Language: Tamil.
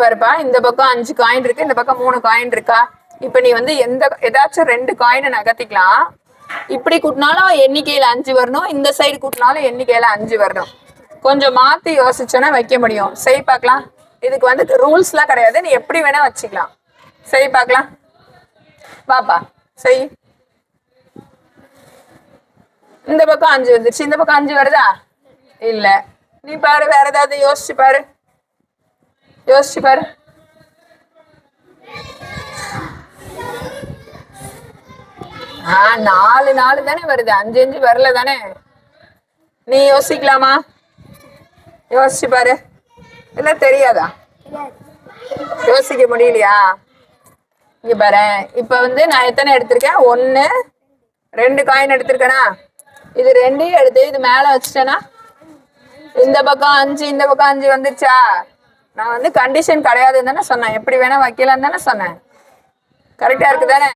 பாருப்பா, இந்த பக்கம் 5 காயின் இருக்கு, இந்த பக்கம் 3 காயின் இருக்கா? இப்ப நீ வந்து ஏதாச்சும் 2 காயினை நகர்த்திக்கலாம். இப்படி கூட்டினாலும் எண்ணிக்கையில 5 வரணும், இந்த சைடு கூட்டினாலும் எண்ணிக்கையில 5 வரணும். கொஞ்சம் மாத்தி யோசிச்சோன்னா வைக்க முடியும். சரி பார்க்கலாம். இதுக்கு வந்து ரூல்ஸ் எல்லாம் கிடையாது, நீ எப்படி வேணா வச்சுக்கலாம். சரி பார்க்கலாம். பாப்பா சரி. இந்த பக்கம் 5 வந்துருச்சு, இந்த பக்கம் 5 வருதா? இல்ல. நீ பாரு, வேற ஏதாவது யோசிச்சு பாரு. யோசிச்சு பாரு. ஆ 4 4 தானே வருது, 5 5 வரல தானே. நீ யோசிக்கலாமா? யோசிச்சு பாரு. இல்ல தெரியாதா? யோசிக்க முடியலையா? இங்க பாரு, இப்ப வந்து நான் எத்தனை எடுத்திருக்கேன்? 1 2 காயின் எடுத்திருக்கேனா? இது 2 எடுத்து இது மேல வச்சுட்டேனா இந்த பக்கம் 5 இந்த பக்கம் 5 வந்துருச்சா? நான் வந்து கண்டிஷன் கிடையாதுன்னு தானே சொன்னேன், எப்படி வேணா வைக்கலான்னு தானே சொன்னேன். கரெக்டா இருக்கு தானே?